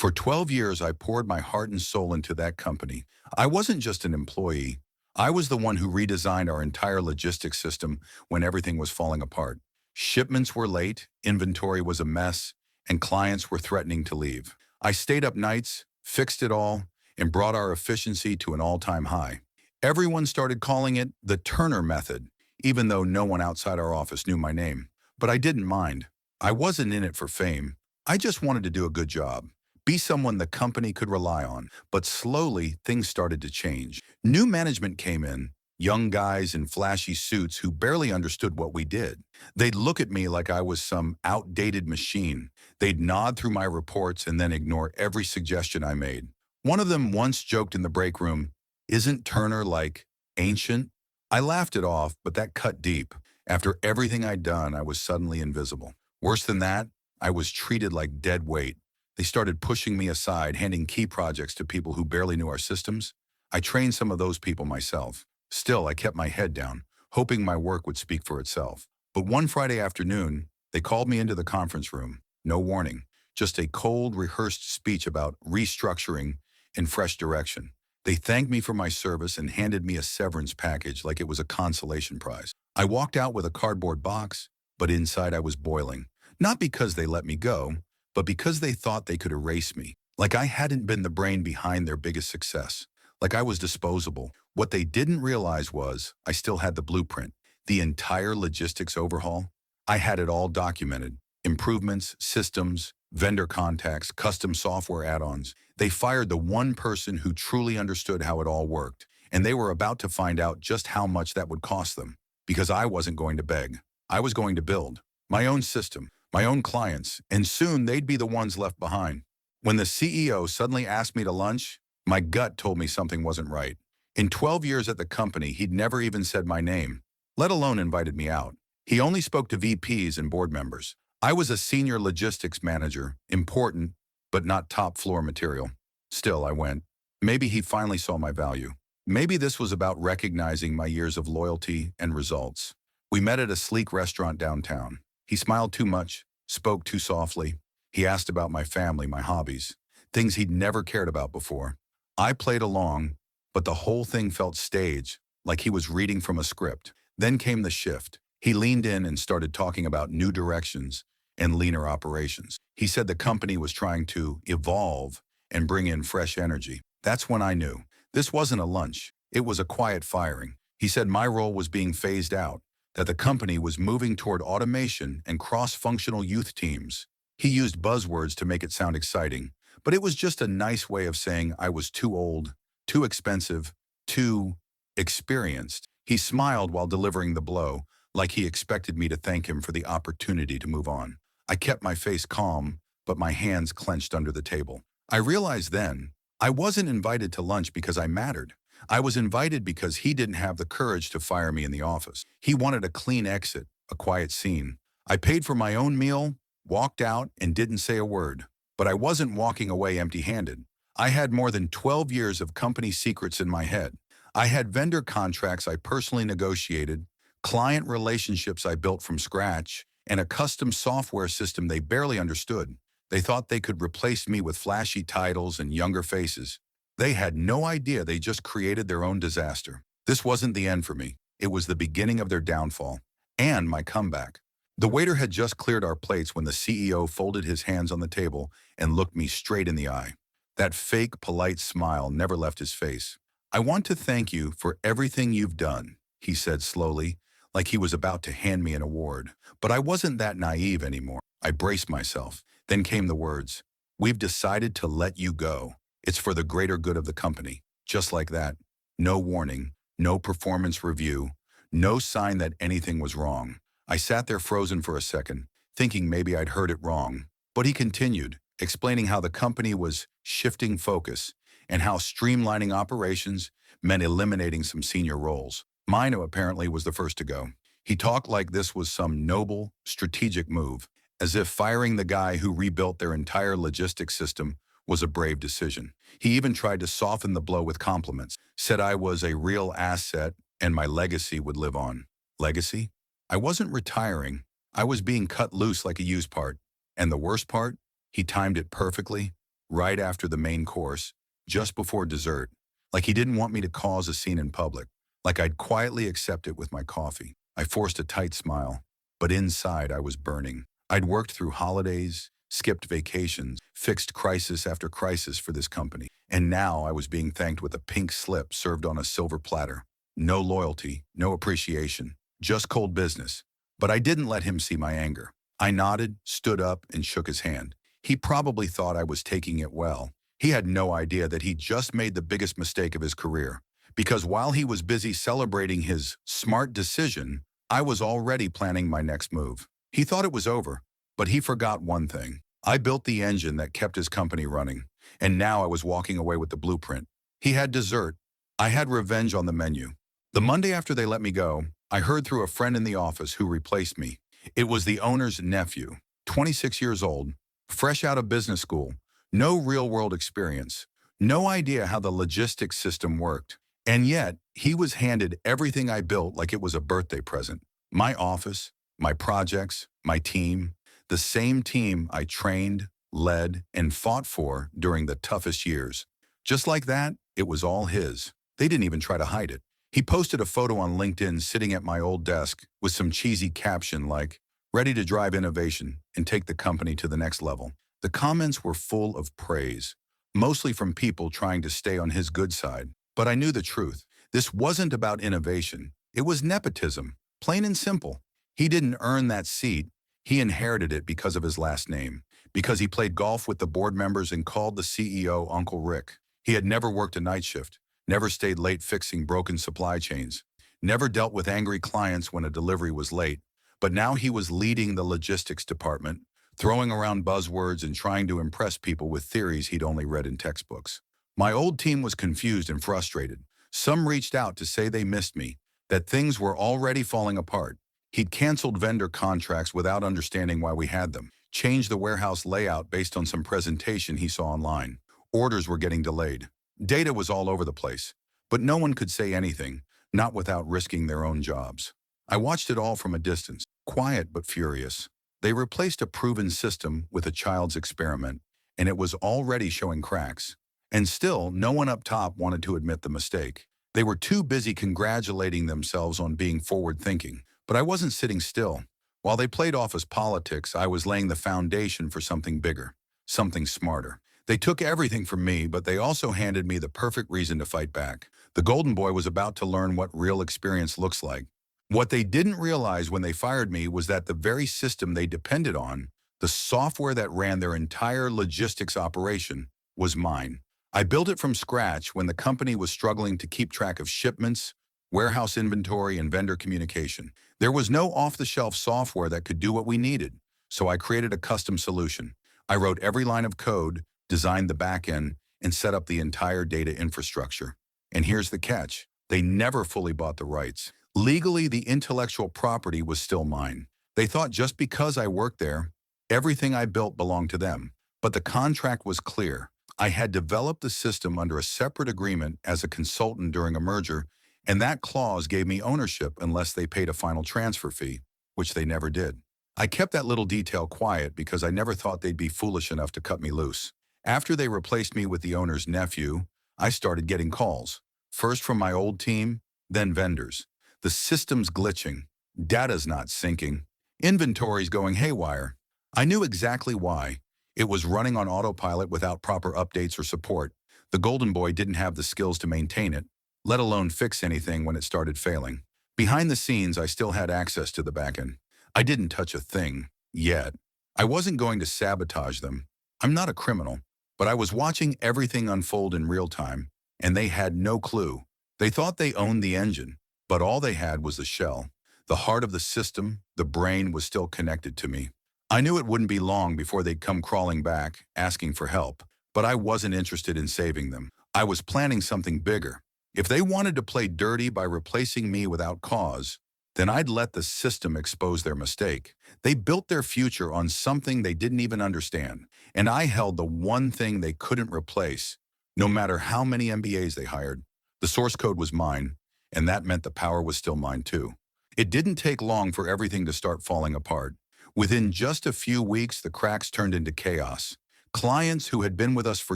For 12 years, I poured my heart and soul into that company. I wasn't just an employee. I was the one who redesigned our entire logistics system when everything was falling apart. Shipments were late, inventory was a mess, and clients were threatening to leave. I stayed up nights, fixed it all, and brought our efficiency to an all-time high. Everyone started calling it the Turner method, even though no one outside our office knew my name. But I didn't mind. I wasn't in it for fame. I just wanted to do a good job, be someone the company could rely on. But slowly, things started to change. New management came in, young guys in flashy suits who barely understood what we did. They'd look at me like I was some outdated machine. They'd nod through my reports and then ignore every suggestion I made. One of them once joked in the break room, "Isn't Turner like ancient?" I laughed it off, but that cut deep. After everything I'd done, I was suddenly invisible. Worse than that, I was treated like dead weight. They started pushing me aside, handing key projects to people who barely knew our systems. I trained some of those people myself. Still, I kept my head down, hoping my work would speak for itself. But one Friday afternoon, they called me into the conference room. No warning, just a cold, rehearsed speech about restructuring and fresh direction. They thanked me for my service and handed me a severance package like it was a consolation prize. I walked out with a cardboard box, but inside I was boiling. Not because they let me go, but because they thought they could erase me. Like I hadn't been the brain behind their biggest success. Like I was disposable. What they didn't realize was I still had the blueprint. The entire logistics overhaul. I had it all documented. Improvements, systems, vendor contacts, custom software add-ons. They fired the one person who truly understood how it all worked. And they were about to find out just how much that would cost them. Because I wasn't going to beg. I was going to build my own system, my own clients, and soon they'd be the ones left behind. When the CEO suddenly asked me to lunch, my gut told me something wasn't right. In 12 years at the company, he'd never even said my name, let alone invited me out. He only spoke to VPs and board members. I was a senior logistics manager, important, but not top floor material. Still, I went. Maybe he finally saw my value. Maybe this was about recognizing my years of loyalty and results. We met at a sleek restaurant downtown. He smiled too much, spoke too softly. He asked about my family, my hobbies, things he'd never cared about before. I played along, but the whole thing felt staged, like he was reading from a script. Then came the shift. He leaned in and started talking about new directions and leaner operations. He said the company was trying to evolve and bring in fresh energy. That's when I knew. This wasn't a lunch. It was a quiet firing. He said my role was being phased out, that the company was moving toward automation and cross-functional youth teams. He used buzzwords to make it sound exciting, but it was just a nice way of saying I was too old, too expensive, too experienced. He smiled while delivering the blow, like he expected me to thank him for the opportunity to move on. I kept my face calm, but my hands clenched under the table. I realized then, I wasn't invited to lunch because I mattered. I was invited because he didn't have the courage to fire me in the office. He wanted a clean exit, a quiet scene. I paid for my own meal, walked out, and didn't say a word. But I wasn't walking away empty-handed. I had more than 12 years of company secrets in my head. I had vendor contracts I personally negotiated, client relationships I built from scratch, and a custom software system they barely understood. They thought they could replace me with flashy titles and younger faces. They had no idea they just created their own disaster. This wasn't the end for me. It was the beginning of their downfall and my comeback. The waiter had just cleared our plates when the CEO folded his hands on the table and looked me straight in the eye. That fake, polite smile never left his face. "I want to thank you for everything you've done," he said slowly, like he was about to hand me an award. But I wasn't that naive anymore. I braced myself. Then came the words, "We've decided to let you go. It's for the greater good of the company." Just like that. No warning, no performance review, no sign that anything was wrong. I sat there frozen for a second, thinking maybe I'd heard it wrong. But he continued, explaining how the company was shifting focus and how streamlining operations meant eliminating some senior roles. Mine apparently was the first to go. He talked like this was some noble, strategic move, as if firing the guy who rebuilt their entire logistics system was a brave decision. He even tried to soften the blow with compliments, said I was a real asset and my legacy would live on. Legacy? I wasn't retiring. I was being cut loose like a used part. And the worst part? He timed it perfectly. right after the main course, just before dessert, like he didn't want me to cause a scene in public, like I'd quietly accept it with my coffee. I forced a tight smile, but inside I was burning. I'd worked through holidays, skipped vacations, fixed crisis after crisis for this company, and now I was being thanked with a pink slip served on a silver platter. No loyalty, no appreciation, just cold business. But I didn't let him see my anger. I nodded, stood up, and shook his hand. He probably thought I was taking it well. He had no idea that he'd just made the biggest mistake of his career. Because while he was busy celebrating his smart decision, I was already planning my next move. He thought it was over, but he forgot one thing. I built the engine that kept his company running, and now I was walking away with the blueprint. He had dessert. I had revenge on the menu. The Monday after they let me go, I heard through a friend in the office who replaced me. It was the owner's nephew, 26 years old, fresh out of business school, no real-world experience, no idea how the logistics system worked. And yet, he was handed everything I built like it was a birthday present. My office, my projects, my team, the same team I trained, led, and fought for during the toughest years. Just like that, it was all his. They didn't even try to hide it. He posted a photo on LinkedIn sitting at my old desk with some cheesy caption like, "Ready to drive innovation and take the company to the next level." The comments were full of praise, mostly from people trying to stay on his good side. But I knew the truth. This wasn't about innovation. It was nepotism, plain and simple. He didn't earn that seat. He inherited it because of his last name, because he played golf with the board members and called the CEO Uncle Rick. He had never worked a night shift, never stayed late fixing broken supply chains, never dealt with angry clients when a delivery was late. But now he was leading the logistics department, throwing around buzzwords and trying to impress people with theories he'd only read in textbooks. My old team was confused and frustrated. Some reached out to say they missed me, that things were already falling apart. He'd canceled vendor contracts without understanding why we had them, changed the warehouse layout based on some presentation he saw online. Orders were getting delayed. Data was all over the place, but no one could say anything, not without risking their own jobs. I watched it all from a distance, quiet but furious. They replaced a proven system with a child's experiment, and it was already showing cracks. And still, no one up top wanted to admit the mistake. They were too busy congratulating themselves on being forward-thinking. But I wasn't sitting still. While they played office politics, I was laying the foundation for something bigger, something smarter. They took everything from me, but they also handed me the perfect reason to fight back. The golden boy was about to learn what real experience looks like. What they didn't realize when they fired me was that the very system they depended on, the software that ran their entire logistics operation, was mine. I built it from scratch when the company was struggling to keep track of shipments, warehouse inventory, and vendor communication. There was no off-the-shelf software that could do what we needed, so I created a custom solution. I wrote every line of code, designed the back-end, and set up the entire data infrastructure. And here's the catch. They never fully bought the rights. Legally, the intellectual property was still mine. They thought just because I worked there, everything I built belonged to them. But the contract was clear. I had developed the system under a separate agreement as a consultant during a merger, and that clause gave me ownership unless they paid a final transfer fee, which they never did. I kept that little detail quiet because I never thought they'd be foolish enough to cut me loose. After they replaced me with the owner's nephew, I started getting calls, first from my old team, then vendors. The system's glitching, data's not syncing, inventory's going haywire. I knew exactly why. It was running on autopilot without proper updates or support. The golden boy didn't have the skills to maintain it, let alone fix anything when it started failing. Behind the scenes, I still had access to the backend. I didn't touch a thing, yet. I wasn't going to sabotage them. I'm not a criminal, but I was watching everything unfold in real time, and they had no clue. They thought they owned the engine, but all they had was the shell. The heart of the system, the brain, was still connected to me. I knew it wouldn't be long before they'd come crawling back, asking for help, but I wasn't interested in saving them. I was planning something bigger. If they wanted to play dirty by replacing me without cause, then I'd let the system expose their mistake. They built their future on something they didn't even understand, and I held the one thing they couldn't replace, no matter how many MBAs they hired. The source code was mine, and that meant the power was still mine too. It didn't take long for everything to start falling apart. Within just a few weeks, the cracks turned into chaos. Clients who had been with us for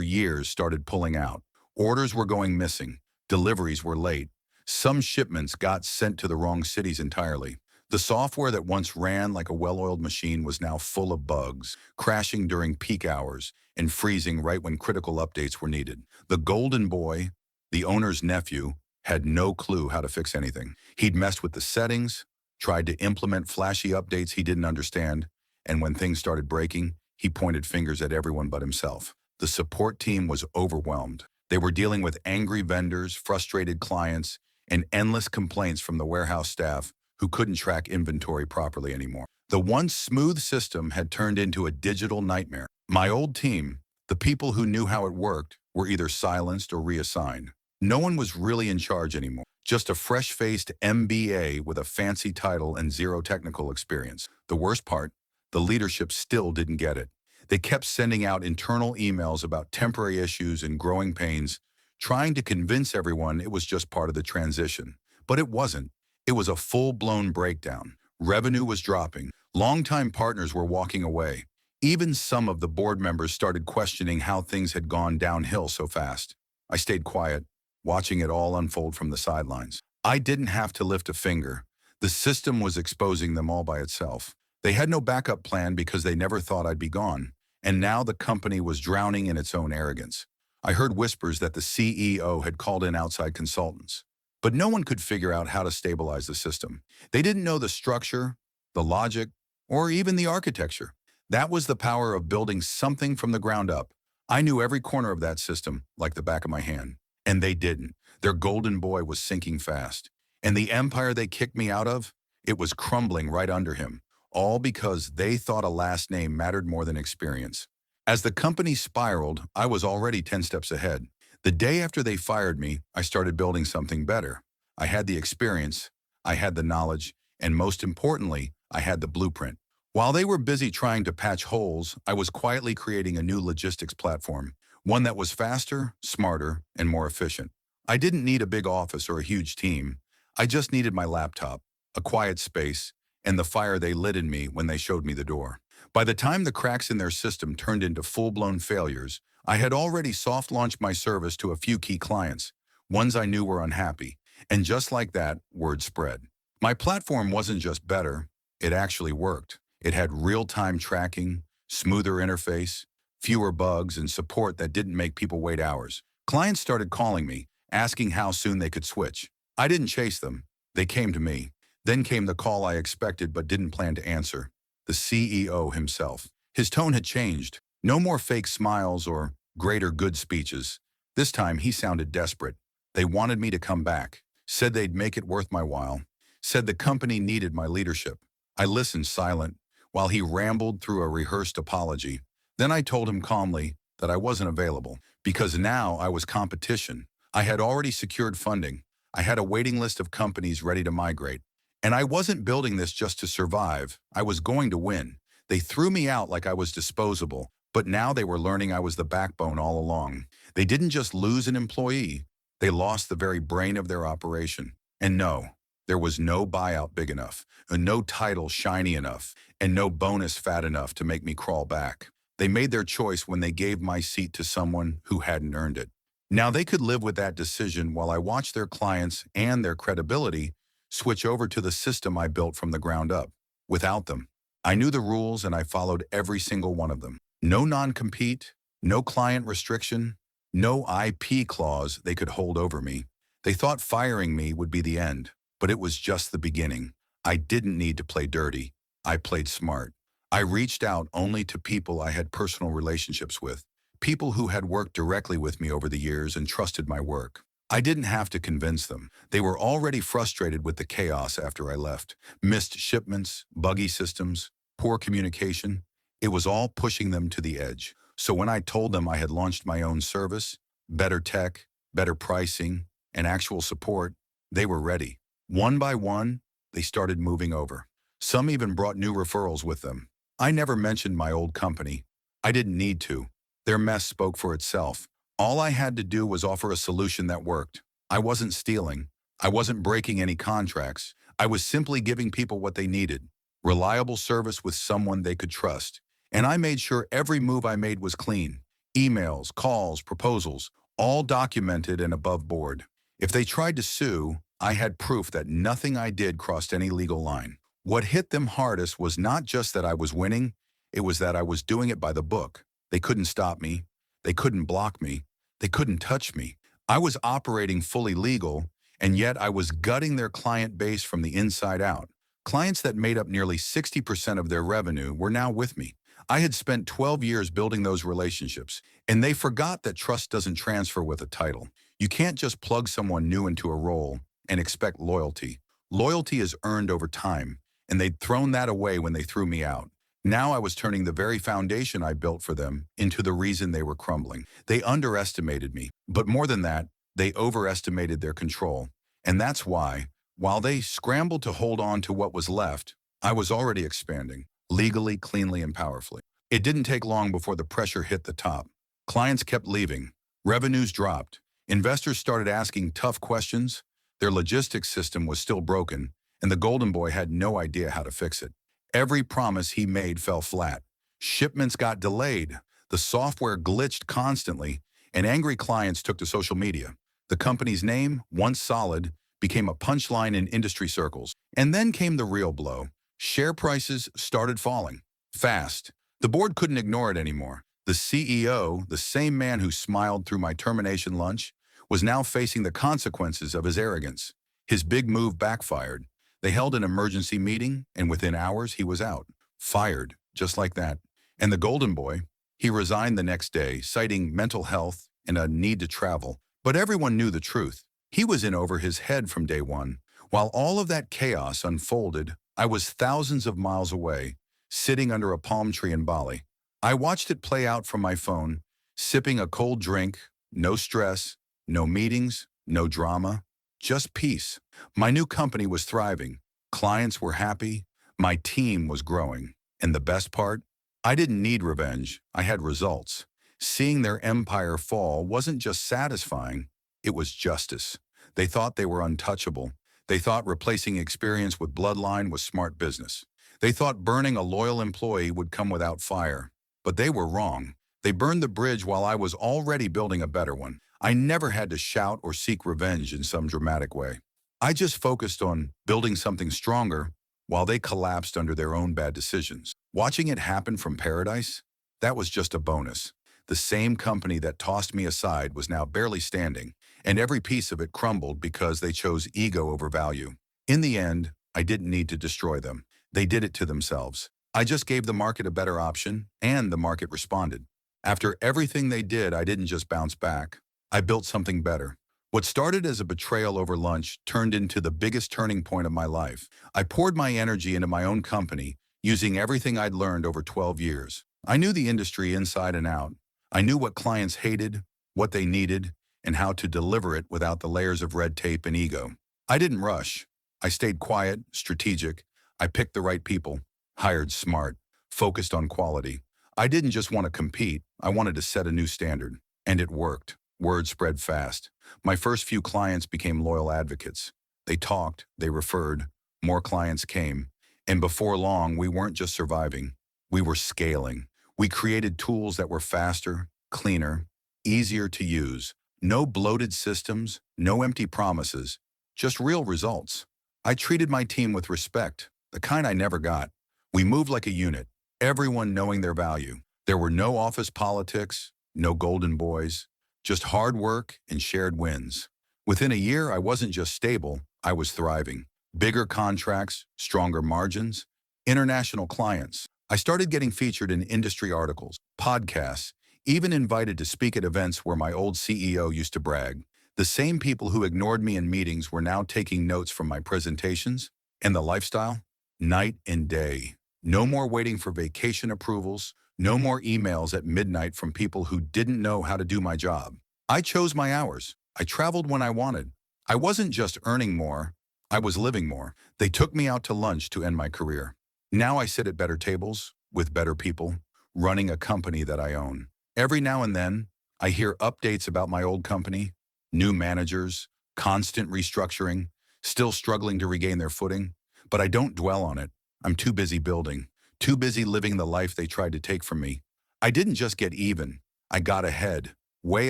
years started pulling out. Orders were going missing. Deliveries were late. Some shipments got sent to the wrong cities entirely. The software that once ran like a well-oiled machine was now full of bugs, crashing during peak hours and freezing right when critical updates were needed. The golden boy, the owner's nephew, had no clue how to fix anything. He'd messed with the settings, tried to implement flashy updates he didn't understand, and when things started breaking, he pointed fingers at everyone but himself. The support team was overwhelmed. They were dealing with angry vendors, frustrated clients, and endless complaints from the warehouse staff who couldn't track inventory properly anymore. The once smooth system had turned into a digital nightmare. My old team, the people who knew how it worked, were either silenced or reassigned. No one was really in charge anymore. Just a fresh-faced MBA with a fancy title and zero technical experience. The worst part, the leadership still didn't get it. They kept sending out internal emails about temporary issues and growing pains, trying to convince everyone it was just part of the transition. But it wasn't. It was a full-blown breakdown. Revenue was dropping. Longtime partners were walking away. Even some of the board members started questioning how things had gone downhill so fast. I stayed quiet, watching it all unfold from the sidelines. I didn't have to lift a finger. The system was exposing them all by itself. They had no backup plan because they never thought I'd be gone. And now the company was drowning in its own arrogance. I heard whispers that the CEO had called in outside consultants. But no one could figure out how to stabilize the system. They didn't know the structure, the logic, or even the architecture. That was the power of building something from the ground up. I knew every corner of that system like the back of my hand. And they didn't. Their golden boy was sinking fast. And the empire they kicked me out of, it was crumbling right under him. All because they thought a last name mattered more than experience. As the company spiraled, I was already 10 steps ahead. The day after they fired me, I started building something better. I had the experience, I had the knowledge, and most importantly, I had the blueprint. While they were busy trying to patch holes, I was quietly creating a new logistics platform, one that was faster, smarter, and more efficient. I didn't need a big office or a huge team. I just needed my laptop, a quiet space, and the fire they lit in me when they showed me the door. By the time the cracks in their system turned into full-blown failures, I had already soft-launched my service to a few key clients, ones I knew were unhappy. And just like that, word spread. My platform wasn't just better, it actually worked. It had real-time tracking, smoother interface, fewer bugs, and support that didn't make people wait hours. Clients started calling me, asking how soon they could switch. I didn't chase them. They came to me. Then came the call I expected but didn't plan to answer. The CEO himself. His tone had changed. No more fake smiles or greater good speeches. This time he sounded desperate. They wanted me to come back. Said they'd make it worth my while. Said the company needed my leadership. I listened silent while he rambled through a rehearsed apology. Then I told him calmly that I wasn't available because now I was competition. I had already secured funding. I had a waiting list of companies ready to migrate. And I wasn't building this just to survive. I was going to win. They threw me out like I was disposable, but now they were learning I was the backbone all along. They didn't just lose an employee. They lost the very brain of their operation. And no, there was no buyout big enough, and no title shiny enough, and no bonus fat enough to make me crawl back. They made their choice when they gave my seat to someone who hadn't earned it. Now they could live with that decision while I watched their clients and their credibility switch over to the system I built from the ground up. Without them, I knew the rules and I followed every single one of them. No non-compete, no client restriction, no IP clause they could hold over me. They thought firing me would be the end, but it was just the beginning. I didn't need to play dirty. I played smart. I reached out only to people I had personal relationships with, people who had worked directly with me over the years and trusted my work. I didn't have to convince them. They were already frustrated with the chaos after I left. Missed shipments, buggy systems, poor communication. It was all pushing them to the edge. So when I told them I had launched my own service, better tech, better pricing, and actual support, they were ready. One by one, they started moving over. Some even brought new referrals with them. I never mentioned my old company. I didn't need to. Their mess spoke for itself. All I had to do was offer a solution that worked. I wasn't stealing. I wasn't breaking any contracts. I was simply giving people what they needed. Reliable service with someone they could trust. And I made sure every move I made was clean. Emails, calls, proposals, all documented and above board. If they tried to sue, I had proof that nothing I did crossed any legal line. What hit them hardest was not just that I was winning, it was that I was doing it by the book. They couldn't stop me. They couldn't block me. They couldn't touch me. I was operating fully legal, and yet I was gutting their client base from the inside out. Clients that made up nearly 60% of their revenue were now with me. I had spent 12 years building those relationships, and they forgot that trust doesn't transfer with a title. You can't just plug someone new into a role and expect loyalty. Loyalty is earned over time, and they'd thrown that away when they threw me out. Now I was turning the very foundation I built for them into the reason they were crumbling. They underestimated me, but more than that, they overestimated their control. And that's why, while they scrambled to hold on to what was left, I was already expanding, legally, cleanly, and powerfully. It didn't take long before the pressure hit the top. Clients kept leaving. Revenues dropped. Investors started asking tough questions. Their logistics system was still broken, and the Golden Boy had no idea how to fix it. Every promise he made fell flat. Shipments got delayed. The software glitched constantly, and angry clients took to social media. The company's name, once solid, became a punchline in industry circles. And then came the real blow. Share prices started falling. Fast. The board couldn't ignore it anymore. The CEO, the same man who smiled through my termination lunch, was now facing the consequences of his arrogance. His big move backfired. They held an emergency meeting, and within hours he was out. Fired, just like that. And the Golden Boy, he resigned the next day, citing mental health and a need to travel. But everyone knew the truth. He was in over his head from day one. While all of that chaos unfolded, I was thousands of miles away, sitting under a palm tree in Bali. I watched it play out from my phone, sipping a cold drink, no stress, no meetings, no drama, just peace. My new company was thriving. Clients were happy. My team was growing. And the best part? I didn't need revenge. I had results. Seeing their empire fall wasn't just satisfying, it was justice. They thought they were untouchable. They thought replacing experience with bloodline was smart business. They thought burning a loyal employee would come without fire. But they were wrong. They burned the bridge while I was already building a better one. I never had to shout or seek revenge in some dramatic way. I just focused on building something stronger while they collapsed under their own bad decisions. Watching it happen from paradise, that was just a bonus. The same company that tossed me aside was now barely standing, and every piece of it crumbled because they chose ego over value. In the end, I didn't need to destroy them. They did it to themselves. I just gave the market a better option, and the market responded. After everything they did, I didn't just bounce back. I built something better. What started as a betrayal over lunch turned into the biggest turning point of my life. I poured my energy into my own company, using everything I'd learned over 12 years. I knew the industry inside and out. I knew what clients hated, what they needed, and how to deliver it without the layers of red tape and ego. I didn't rush. I stayed quiet, strategic. I picked the right people, hired smart, focused on quality. I didn't just want to compete. I wanted to set a new standard. And it worked. Word spread fast. My first few clients became loyal advocates. They talked, they referred, more clients came. And before long, we weren't just surviving. We were scaling. We created tools that were faster, cleaner, easier to use. No bloated systems, no empty promises, just real results. I treated my team with respect, the kind I never got. We moved like a unit, everyone knowing their value. There were no office politics, no golden boys, just hard work and shared wins. Within a year, I wasn't just stable, I was thriving. Bigger contracts, stronger margins, international clients. I started getting featured in industry articles, podcasts, even invited to speak at events where my old CEO used to brag. The same people who ignored me in meetings were now taking notes from my presentations. And the lifestyle? Night and day. No more waiting for vacation approvals. No more emails at midnight from people who didn't know how to do my job. I chose my hours. I traveled when I wanted. I wasn't just earning more, I was living more. They took me out to lunch to end my career. Now I sit at better tables, with better people, running a company that I own. Every now and then, I hear updates about my old company, new managers, constant restructuring, still struggling to regain their footing. But I don't dwell on it. I'm too busy building, too busy living the life they tried to take from me. I didn't just get even. I got ahead, way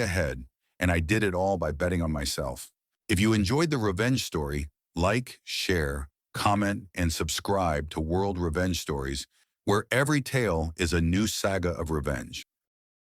ahead, and I did it all by betting on myself. If you enjoyed the revenge story, like, share, comment, and subscribe to World Revenge Stories, where every tale is a new saga of revenge.